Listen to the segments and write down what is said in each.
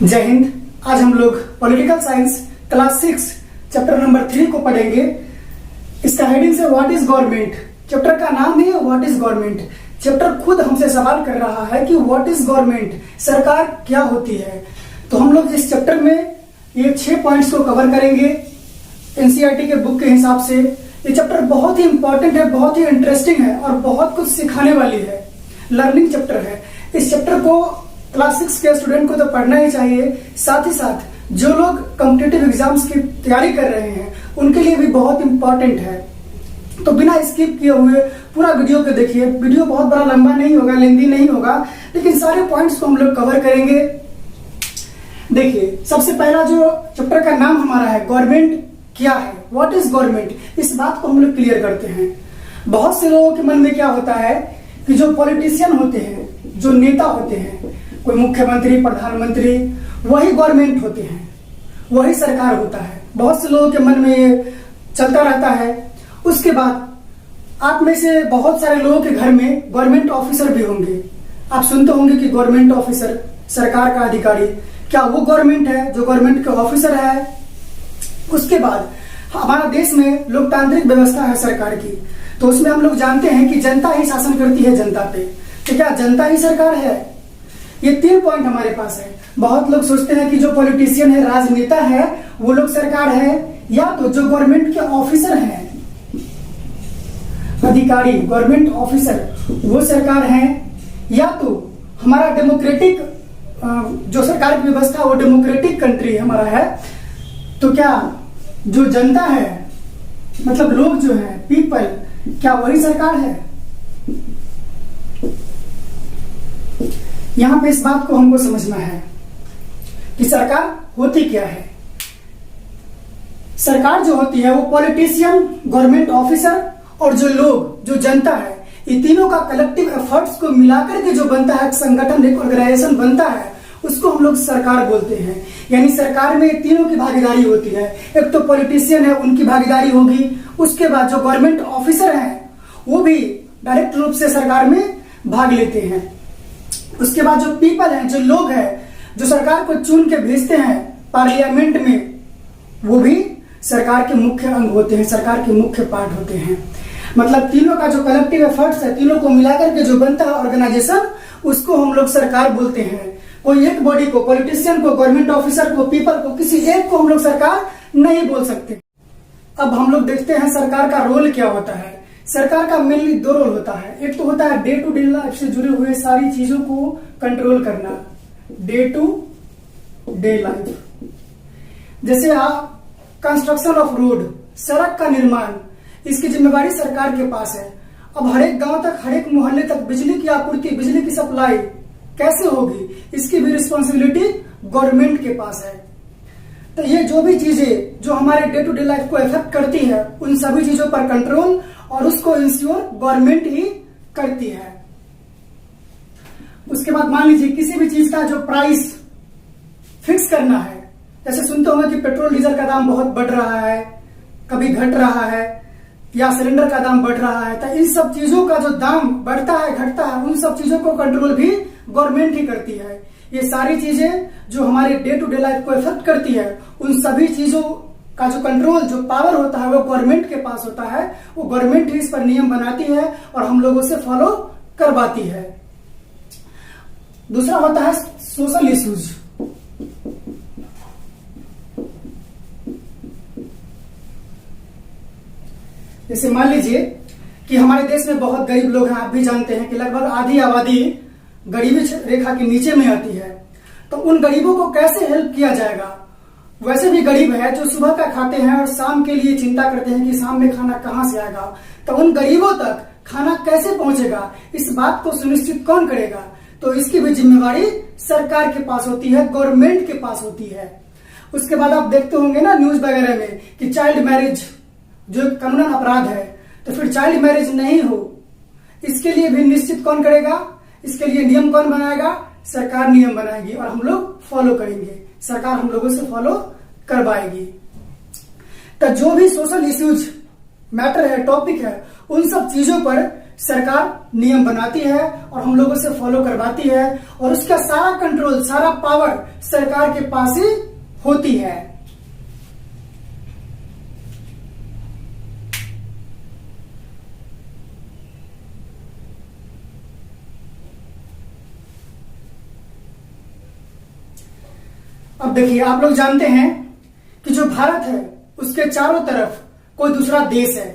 जय हिंद। आज हम लोग political science class 6 chapter number 3 को पढ़ेंगे। इसका हेडिंग से व्हाट इज गवर्नमेंट। चैप्टर का नाम ही है व्हाट इज गवर्नमेंट। चैप्टर खुद हमसे सवाल कर रहा है कि व्हाट इज गवर्नमेंट, सरकार क्या होती है। तो हम लोग इस चैप्टर में ये 6 पॉइंट्स को कवर करेंगे एनसीईआरटी के बुक के हिसाब से। ये चैप्टर बहुत ही इंपॉर्टेंट है, बहुत ही इंटरेस्टिंग है और बहुत कुछ सिखाने वाली है। लर्निंग चैप्टर है। इस चैप्टर को क्लास 6 के स्टूडेंट को तो पढ़ना ही चाहिए, साथ ही साथ जो लोग कॉम्पिटिटिव एग्जाम्स की तैयारी कर रहे हैं उनके लिए भी बहुत इंपॉर्टेंट है। तो बिना स्किप किए हुए पूरा वीडियो को देखिए। वीडियो बहुत बड़ा लंबा नहीं होगा, लेंदी नहीं होगा, लेकिन सारे पॉइंट्स को हम लोग कवर करेंगे। देखिए, सबसे पहला जो चैप्टर का नाम हमारा है गवर्नमेंट क्या है, व्हाट इज गवर्नमेंट। इस बात को हम लोग क्लियर करते हैं। बहुत से लोगों के मन में क्या होता है कि जो पॉलिटिशियन होते हैं, जो नेता होते हैं, कोई मुख्यमंत्री, प्रधानमंत्री, वही गवर्नमेंट होते हैं, वही सरकार होता है। बहुत से लोगों के मन में ये चलता रहता है। उसके बाद आप में से बहुत सारे लोगों के घर में गवर्नमेंट ऑफिसर भी होंगे। आप सुनते होंगे कि गवर्नमेंट ऑफिसर, सरकार का अधिकारी, क्या वो गवर्नमेंट है जो गवर्नमेंट के ऑफिसर है। उसके बाद हमारा देश में लोकतांत्रिक व्यवस्था है सरकार की, तो उसमें हम लोग जानते हैं कि जनता ही शासन करती है जनता पे। तो क्या जनता ही सरकार है? ये 3 पॉइंट हमारे पास है। बहुत लोग सोचते हैं कि जो पॉलिटिशियन है, राजनेता है, वो लोग सरकार है, या तो जो गवर्नमेंट के ऑफिसर हैं, अधिकारी, गवर्नमेंट ऑफिसर, वो सरकार है, या तो हमारा डेमोक्रेटिक जो सरकार की व्यवस्था वो डेमोक्रेटिक कंट्री हमारा है। तो क्या जो जनता है, मतलब लोग जो है, पीपल, क्या वही सरकार है? यहां पे इस बात को हमको समझना है कि सरकार होती क्या है। सरकार जो होती है वो पॉलिटिशियन, गवर्नमेंट ऑफिसर और जो लोग, जो जनता है, ये तीनों का कलेक्टिव एफर्ट्स को मिलाकर के जो बनता है, एक संगठन, एक ऑर्गेनाइजेशन बनता है, उसको हम लोग सरकार बोलते हैं। यानी सरकार में तीनों की भागीदारी होती है। एक तो पॉलिटिशियन है, उनकी भागीदारी होगी। उसके बाद जो गवर्नमेंट ऑफिसर हैं वो भी डायरेक्ट रूप से सरकार में भाग लेते हैं। उसके बाद जो पीपल हैं, जो लोग हैं, जो सरकार को चुन के भेजते हैं पार्लियामेंट में, वो भी सरकार के मुख्य अंग होते हैं, सरकार के मुख्य पार्ट होते हैं। मतलब तीनों का जो कलेक्टिव एफर्ट्स है, तीनों को मिलाकर के जो बनता है ऑर्गेनाइजेशन, उसको हम लोग सरकार बोलते हैं। कोई एक बॉडी को, पॉलिटिशियन को, गवर्नमेंट ऑफिसर को, पीपल को, किसी एक को हम लोग सरकार नहीं बोल सकते। अब हम लोग देखते हैं सरकार का रोल क्या होता है। सरकार का मेनली 2 रोल होता है। एक तो होता है डे टू डे लाइफ से जुड़े हुए सारी चीजों को कंट्रोल करना, डे टू डे लाइफ। जैसे आप कंस्ट्रक्शन ऑफ रोड, सड़क का निर्माण, इसकी जिम्मेवारी सरकार के पास है। अब हर एक गांव तक, हर एक मोहल्ले तक बिजली की आपूर्ति, बिजली की सप्लाई कैसे होगी, इसकी भी रिस्पॉन्सिबिलिटी गवर्नमेंट के पास है। तो ये जो भी चीजें जो हमारे डे टू डे लाइफ को इफेक्ट करती है, उन सभी चीजों पर कंट्रोल और उसको इंश्योर गवर्नमेंट ही करती है। उसके बाद मान लीजिए किसी भी चीज का जो प्राइस फिक्स करना है, जैसे सुनते होंगे कि पेट्रोल डीजल का दाम बहुत बढ़ रहा है, कभी घट रहा है, या सिलेंडर का दाम बढ़ रहा है। तो इन सब चीजों का जो दाम बढ़ता है, घटता है, उन सब चीजों को कंट्रोल भी गवर्नमेंट ही करती है। ये सारी चीजें जो हमारे डे टू डे लाइफ को इफेक्ट करती है, उन सभी चीजों का जो कंट्रोल, जो पावर होता है, वो गवर्नमेंट के पास होता है। वो गवर्नमेंट ही इस पर नियम बनाती है और हम लोगों से फॉलो करवाती है। दूसरा होता है सोशल इश्यूज। जैसे मान लीजिए कि हमारे देश में बहुत गरीब लोग हैं। आप भी जानते हैं कि लगभग आधी आबादी गरीबी रेखा के नीचे में आती है। तो उन गरीबों को कैसे हेल्प किया जाएगा? वैसे भी गरीब है जो सुबह का खाते हैं और शाम के लिए चिंता करते हैं कि शाम में खाना कहां से आएगा। तो उन गरीबों तक खाना कैसे पहुंचेगा, इस बात को सुनिश्चित कौन करेगा? तो इसकी भी जिम्मेवारी सरकार के पास होती है, गवर्नमेंट के पास होती है। उसके बाद आप देखते होंगे ना न्यूज वगैरह में कि चाइल्ड मैरिज जो कानूनन अपराध है, तो फिर चाइल्ड मैरिज नहीं हो, इसके लिए भी निश्चित कौन करेगा? इसके लिए नियम कौन बनाएगा? सरकार नियम बनाएगी और हम लोग फॉलो करेंगे। सरकार हम लोगों से फॉलो करवाएगी। तो जो भी सोशल इश्यूज मैटर है, टॉपिक है, उन सब चीजों पर सरकार नियम बनाती है और हम लोगों से फॉलो करवाती है, और उसका सारा कंट्रोल, सारा पावर सरकार के पास ही होती है। अब देखिए, आप लोग जानते हैं कि जो भारत है उसके चारों तरफ कोई दूसरा देश है।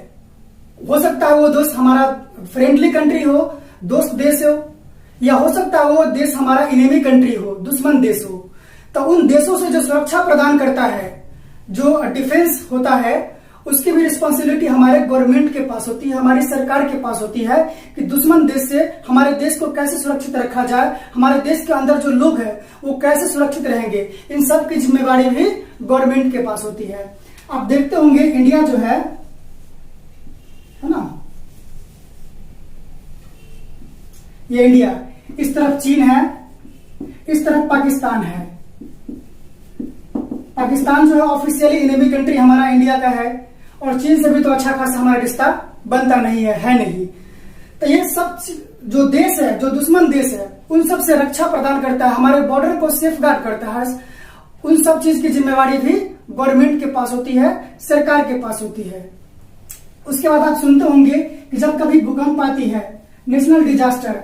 हो सकता है वो दोस्त हमारा फ्रेंडली कंट्री हो, दोस्त देश हो, या हो सकता है वो देश हमारा इनेमी कंट्री हो, दुश्मन देश हो। तो उन देशों से जो सुरक्षा प्रदान करता है, जो डिफेंस होता है, उसकी भी रिस्पॉन्सिबिलिटी हमारे गवर्नमेंट के पास होती है, हमारी सरकार के पास होती है कि दुश्मन देश से हमारे देश को कैसे सुरक्षित रखा जाए, हमारे देश के अंदर जो लोग हैं वो कैसे सुरक्षित रहेंगे। इन सब की जिम्मेवारी भी गवर्नमेंट के पास होती है। आप देखते होंगे इंडिया जो है ना, ये इंडिया, इस तरफ चीन है, इस तरफ पाकिस्तान है। पाकिस्तान जो है ऑफिशियली इनेमी कंट्री हमारा इंडिया का है, और चीन से भी तो अच्छा खासा हमारा रिश्ता बनता नहीं है नहीं। तो ये सब जो देश है, जो दुश्मन देश है, उन सब से रक्षा प्रदान करता है, हमारे बॉर्डर को सेफ गार्ड करता है। उन सब चीज की जिम्मेवारी भी गवर्नमेंट के पास होती है, सरकार के पास होती है। उसके बाद आप सुनते होंगे कि जब कभी भूकंप आती है, नेशनल डिजास्टर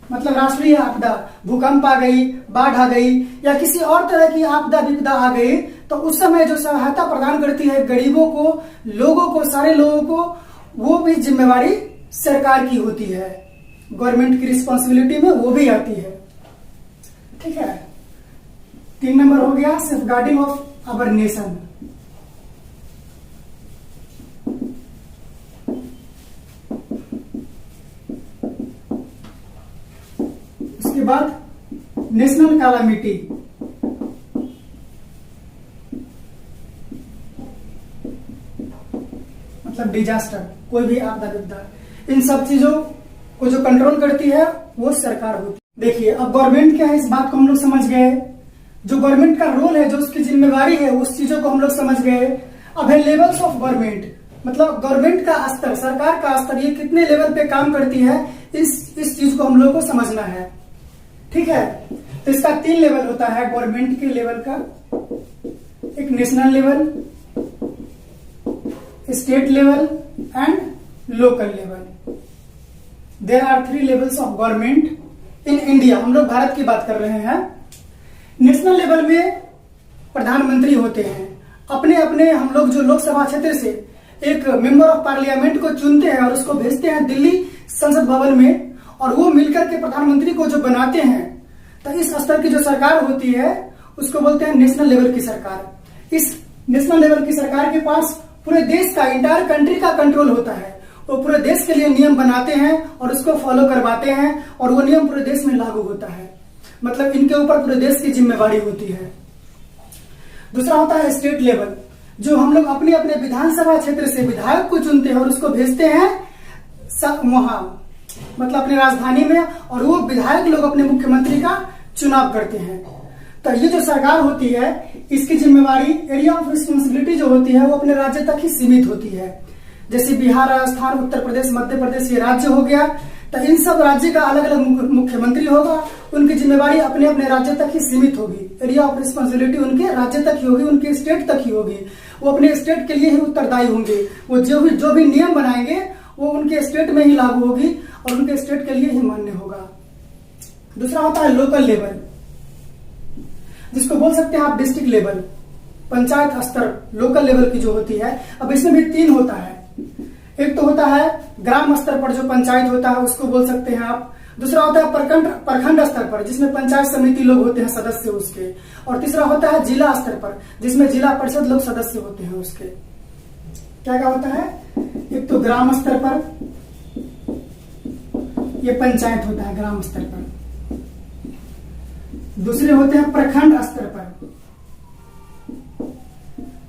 मतलब राष्ट्रीय आपदा, भूकंप आ गई, बाढ़ आ गई, या किसी और तरह की आपदा विपदा आ गई, तो उस समय जो सहायता प्रदान करती है गरीबों को, लोगों को, सारे लोगों को, वो भी जिम्मेवारी सरकार की होती है। गवर्नमेंट की रिस्पॉन्सिबिलिटी में वो भी आती है। ठीक है, 3 नंबर हो गया safeguarding of our nation. उसके बाद नेशनल कैलामिटी, मतलब डिजास्टर, कोई भी आपदा विपदा, इन सब चीजों को जो कंट्रोल करती है वो सरकार होती है। देखिए, अब गवर्नमेंट क्या है इस बात को हम लोग समझ गए, जो गवर्नमेंट का रोल है, जो उसकी जिम्मेवारी है, उस चीजों को हम लोग समझ गए। अब है लेवल्स ऑफ गवर्नमेंट, मतलब गवर्नमेंट का स्तर, सरकार का स्तर, ये कितने लेवल पे काम करती है, इस चीज को हम लोग को समझना है। ठीक है, तो इसका 3 लेवल होता है गवर्नमेंट के लेवल का, एक national level, state level and local level. There are 3 levels of government in India. हम लोग भारत की बात कर रहे हैं। नेशनल लेवल में प्रधानमंत्री होते हैं, अपने अपने हम लोग जो लोकसभा क्षेत्र से एक मेंबर ऑफ पार्लियामेंट को चुनते हैं और उसको भेजते हैं दिल्ली संसद भवन में, और वो मिलकर के प्रधानमंत्री को जो बनाते हैं। तो इस स्तर की जो सरकार होती है उसको बोलते हैं नेशनल लेवल की सरकार। इस नेशनल लेवल की सरकार के पास पूरे देश का, इंटायर कंट्री का कंट्रोल होता है। वो पूरे देश के लिए नियम बनाते हैं और उसको फॉलो करवाते हैं, और वो नियम पूरे देश में लागू होता है। मतलब इनके ऊपर पूरे देश की जिम्मेवारी होती है। दूसरा होता है स्टेट लेवल, जो हम लोग अपने अपने विधानसभा क्षेत्र से विधायक को चुनते हैं और उसको भेजते हैं वहां, मतलब अपने राजधानी में, और वो विधायक लोग अपने मुख्यमंत्री का चुनाव करते हैं। तो ये जो सरकार होती है, इसकी जिम्मेवारी, एरिया ऑफ रिस्पॉन्सिबिलिटी जो होती है, वो अपने राज्य तक ही सीमित होती है। जैसे बिहार, राजस्थान, उत्तर प्रदेश, मध्य प्रदेश, ये राज्य हो गया। तो इन सब राज्य का अलग अलग मुख्यमंत्री होगा, उनकी जिम्मेवारी अपने अपने राज्य तक ही सीमित होगी। एरिया ऑफ रिस्पॉन्सिबिलिटी उनके राज्य तक ही होगी, उनके स्टेट तक ही होगी। वो अपने स्टेट के लिए ही उत्तरदायी होंगे। वो जो भी नियम बनाएंगे वो उनके स्टेट में ही लागू होगी और उनके स्टेट के लिए ही मान्य होगा। दूसरा होता है लोकल लेवल, जिसको बोल सकते हैं आप डिस्ट्रिक्ट लेवल, पंचायत स्तर, लोकल लेवल की जो होती है। अब इसमें भी 3 होता है। एक तो होता है ग्राम स्तर पर जो पंचायत होता है, उसको बोल सकते हैं आप। दूसरा होता है प्रखंड स्तर पर, जिसमें पंचायत समिति लोग होते हैं सदस्य उसके। और तीसरा होता है जिला स्तर पर, जिसमें जिला परिषद लोग सदस्य होते हैं उसके। क्या क्या होता है? एक तो ग्राम स्तर पर ये पंचायत होता है, ग्राम स्तर पर। दूसरे होते हैं प्रखंड स्तर पर।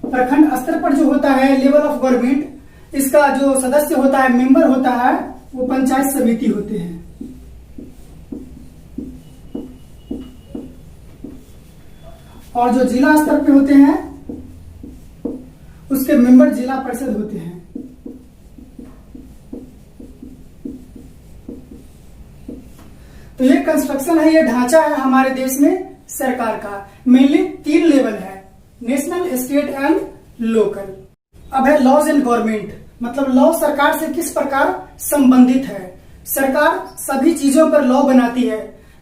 प्रखंड स्तर पर जो होता है लेवल ऑफ गवर्नमेंट, इसका जो सदस्य होता है, मेंबर होता है, वो पंचायत समिति होते हैं। और जो जिला स्तर पे होते हैं उसके मेंबर जिला परिषद होते हैं। तो ये कंस्ट्रक्शन है, ये ढांचा है हमारे देश में सरकार का। मेनली 3 लेवल है, नेशनल, स्टेट एंड लोकल। अब है लॉज एंड गवर्नमेंट, मतलब लॉ सरकार से किस प्रकार संबंधित है। सरकार सभी चीजों पर लॉ बनाती है,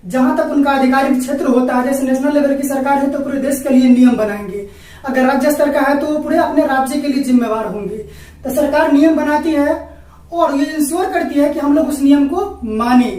जहां तक उनका आधिकारिक क्षेत्र होता है। जैसे नेशनल लेवल की सरकार है तो पूरे देश के लिए नियम बनाएंगे, अगर राज्य स्तर का है तो वो पूरे अपने राज्य के लिए जिम्मेवार होंगे। तो सरकार नियम बनाती है और ये इंश्योर करती है कि हम लोग उस नियम को माने।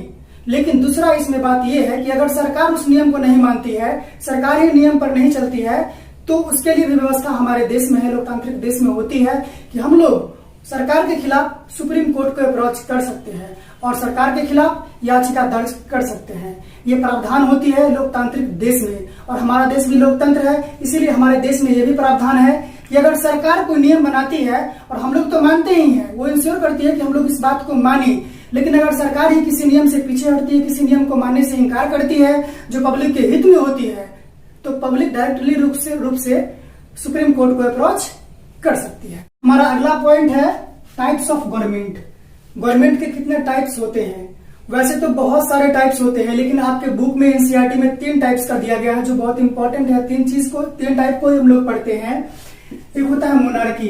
लेकिन दूसरा इसमें बात यह है कि अगर सरकार उस नियम को नहीं मानती है, सरकार ही नियम पर नहीं चलती है, तो उसके लिए भी व्यवस्था हमारे देश में है, लोकतांत्रिक देश में होती है कि हम लोग सरकार के खिलाफ सुप्रीम कोर्ट को अप्रोच कर सकते हैं और सरकार के खिलाफ याचिका दर्ज कर सकते हैं। ये प्रावधान होती है लोकतांत्रिक देश में, और हमारा देश भी लोकतंत्र है, इसीलिए हमारे देश में ये भी प्रावधान है कि अगर सरकार कोई नियम बनाती है, और हम लोग तो मानते ही हैं, वो इंश्योर करती है कि हम लोग इस बात को माने, लेकिन अगर सरकार ही किसी नियम से पीछे हटती है, किसी नियम को मानने से इनकार करती है जो पब्लिक के हित में होती है, तो पब्लिक डायरेक्टली रूप से सुप्रीम कोर्ट को अप्रोच कर सकती है। हमारा अगला पॉइंट है टाइप्स ऑफ गवर्नमेंट। गवर्नमेंट के कितने टाइप्स होते हैं? वैसे तो बहुत सारे टाइप्स होते हैं, लेकिन आपके बुक में एनसीईआरटी में 3 टाइप्स का दिया गया है जो बहुत इंपॉर्टेंट है। 3 टाइप को हम लोग पढ़ते हैं। एक होता है monarchy,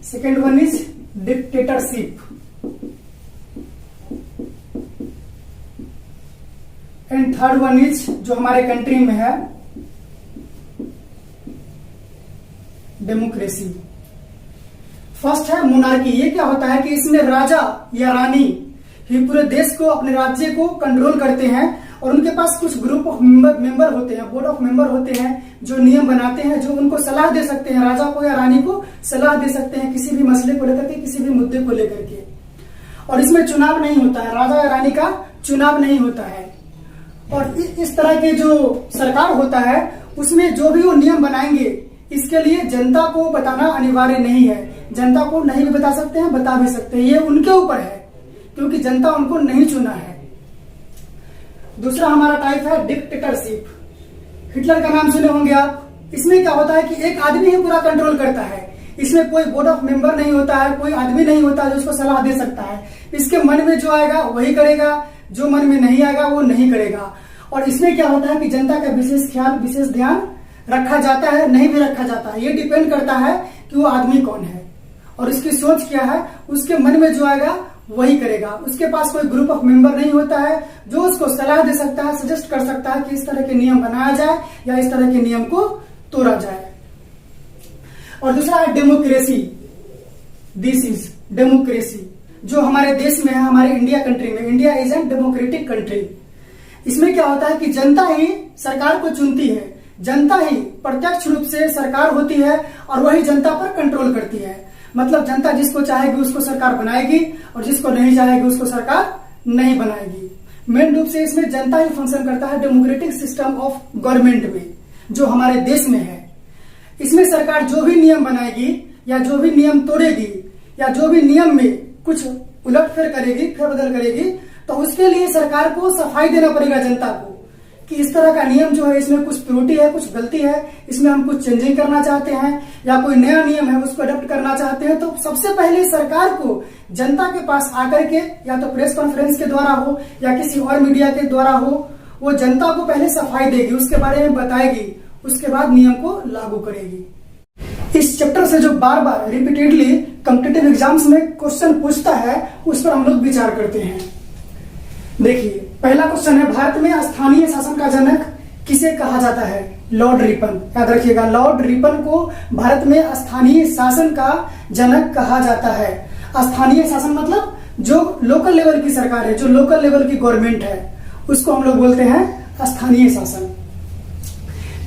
second one is dictatorship, and third one is जो हमारे कंट्री में है डेमोक्रेसी। फर्स्ट है मोनार्की। ये क्या होता है कि इसमें राजा या रानी ही पूरे देश को, अपने राज्य को कंट्रोल करते हैं, और उनके पास कुछ ग्रुप ऑफ मेंबर होते हैं, बोर्ड ऑफ मेंबर होते हैं जो नियम बनाते हैं, जो उनको सलाह दे सकते हैं, राजा को या रानी को सलाह दे सकते हैं किसी भी मसले को लेकर के, किसी भी मुद्दे को लेकर के। और इसमें चुनाव नहीं होता है, राजा या रानी का चुनाव नहीं होता है। और इस तरह के जो सरकार होता है उसमें जो भी वो नियम बनाएंगे, इसके लिए जनता को बताना अनिवार्य नहीं है। जनता को नहीं भी बता सकते हैं, बता भी सकते हैं, ये उनके ऊपर है, क्योंकि जनता उनको नहीं चुना है। दूसरा हमारा टाइप है डिक्टेटरशिप। हिटलर का नाम सुने होंगे आप। इसमें क्या होता है कि एक आदमी ही पूरा कंट्रोल करता है, इसमें कोई बोर्ड ऑफ मेंबर नहीं होता है, कोई आदमी नहीं होता जो उसको सलाह दे सकता है। इसके मन में जो आएगा वही करेगा, जो मन में नहीं आएगा वो नहीं करेगा। और इसमें क्या होता है कि जनता का विशेष ख्याल, विशेष ध्यान रखा जाता है, नहीं भी रखा जाता है। ये डिपेंड करता है कि वो आदमी कौन है और उसकी सोच क्या है। उसके मन में जो आएगा वही करेगा। उसके पास कोई ग्रुप ऑफ मेंबर नहीं होता है जो उसको सलाह दे सकता है, सजेस्ट कर सकता है कि इस तरह के नियम बनाया जाए या इस तरह के नियम को तोड़ा जाए। और दूसरा है डेमोक्रेसी। दिस इज डेमोक्रेसी जो हमारे देश में है, हमारे इंडिया कंट्री में। India is an democratic country. इसमें क्या होता है कि जनता ही सरकार को चुनती है, जनता ही प्रत्यक्ष रूप से सरकार होती है और वही जनता पर कंट्रोल करती है। मतलब जनता जिसको चाहेगी उसको सरकार बनाएगी और जिसको नहीं चाहेगी उसको सरकार नहीं बनाएगी। मेन रूप से इसमें जनता ही फंक्शन करता है डेमोक्रेटिक सिस्टम ऑफ गवर्नमेंट में जो हमारे देश में है। इसमें सरकार जो भी नियम बनाएगी या जो भी नियम तोड़ेगी या जो भी नियम में कुछ उलटफेर करेगी, फेरबदल करेगी, तो उसके लिए सरकार को सफाई देना पड़ेगा जनता को कि इस तरह का नियम जो है इसमें कुछ त्रुटि है, कुछ गलती है, इसमें हम कुछ चेंजिंग करना चाहते हैं या कोई नया नियम है उसको अडॉप्ट करना चाहते हैं। तो सबसे पहले सरकार को जनता के पास आकर के या तो प्रेस कॉन्फ्रेंस के द्वारा हो या किसी और मीडिया के द्वारा हो, वो जनता को पहले सफाई देगी, उसके बारे में बताएगी, उसके बाद नियम को लागू करेगी। इस चैप्टर से जो बार बार रिपीटेडली कॉम्पिटिटिव एग्जाम्स में क्वेश्चन पूछता है उस पर हम लोग विचार करते हैं। देखिए, पहला क्वेश्चन है, भारत में स्थानीय शासन का जनक किसे कहा जाता है? Lord Ripon. याद रखिएगा, लॉर्ड रिपन को भारत में स्थानीय शासन का जनक कहा जाता है। स्थानीय शासन मतलब जो लोकल लेवल की सरकार है, जो लोकल लेवल की गवर्नमेंट है, उसको हम लोग बोलते हैं स्थानीय शासन।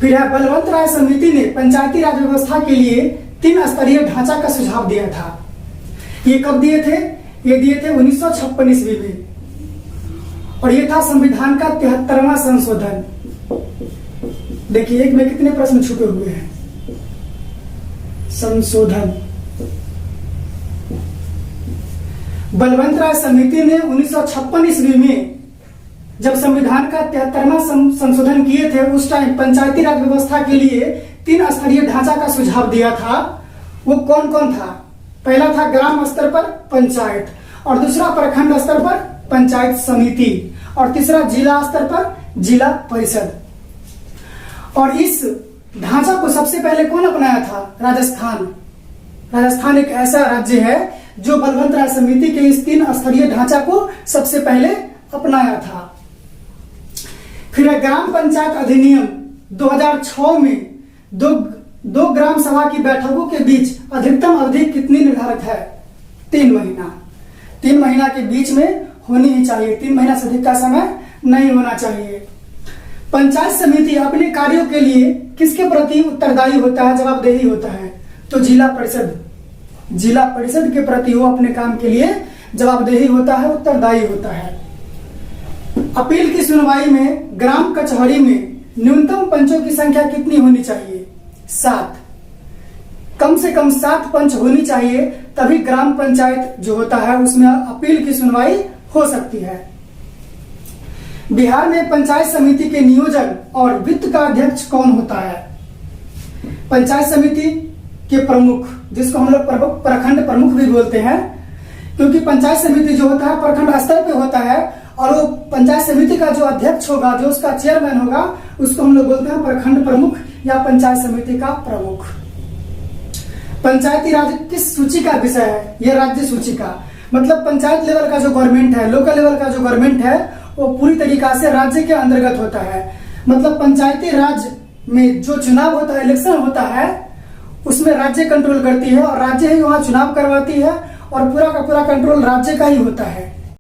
फिर है, बलवंत राय समिति ने पंचायती राज व्यवस्था के लिए 3 स्तरीय ढांचा का सुझाव दिया था। ये कब दिए थे? ये दिए थे 1956 ईस्वी में, और ये था संविधान का 73वां संशोधन। देखिए, एक में कितने प्रश्न छुपे हुए हैं। संशोधन। बलवंत राय समिति ने 1956 ईस्वी में जब संविधान का 73वां संशोधन किए थे, उस टाइम पंचायती राज व्यवस्था के लिए 3 स्तरीय ढांचा का सुझाव दिया था। वो कौन कौन था? पहला था ग्राम स्तर पर पंचायत, और दूसरा प्रखंड स्तर पर पंचायत समिति, और तीसरा जिला स्तर पर जिला परिषद। और इस ढांचा को सबसे पहले कौन अपनाया था? राजस्थान। राजस्थान एक ऐसा राज्य है जो बलवंत राय समिति के इस 3 स्तरीय ढांचा को सबसे पहले अपनाया था। फिर ग्राम पंचायत अधिनियम 2006 में दो ग्राम सभा की बैठकों के बीच अधिकतम अवधि कितनी निर्धारित है? 3 महीना। 3 महीना के बीच में होनी ही चाहिए, 3 महीना से अधिक का समय नहीं होना चाहिए। पंचायत समिति अपने कार्यों के लिए किसके प्रति उत्तरदायी होता है, जवाबदेही होता है? तो जिला परिषद। जिला परिषद के प्रति वो अपने काम के लिए जवाबदेही होता है, उत्तरदायी होता है। अपील की सुनवाई में ग्राम कचहरी में न्यूनतम पंचों की संख्या कितनी होनी चाहिए? 7। कम से कम 7 पंच होनी चाहिए, तभी ग्राम पंचायत जो होता है उसमें अपील की सुनवाई हो सकती है। बिहार में पंचायत समिति के नियोजन और वित्त का अध्यक्ष कौन होता है? पंचायत समिति के प्रमुख, जिसको हम लोग प्रखंड प्रमुख भी बोलते हैं, क्योंकि पंचायत समिति जो होता है प्रखंड स्तर पे होता है, और वो पंचायत समिति का जो अध्यक्ष होगा, जो उसका चेयरमैन होगा, उसको हम लोग बोलते हैं प्रखंड प्रमुख या पंचायत समिति का प्रमुख। पंचायती राज किस सूची का विषय है? यह राज्य सूची का। मतलब पंचायत लेवल का जो गवर्नमेंट है, लोकल लेवल का जो गवर्नमेंट है, वो पूरी तरीका से राज्य के अंतर्गत होता है। मतलब पंचायती राज में जो चुनाव होता है, इलेक्शन होता है, उसमें राज्य कंट्रोल करती है और राज्य ही वहां चुनाव करवाती है, और पूरा का पूरा कंट्रोल राज्य का ही होता है।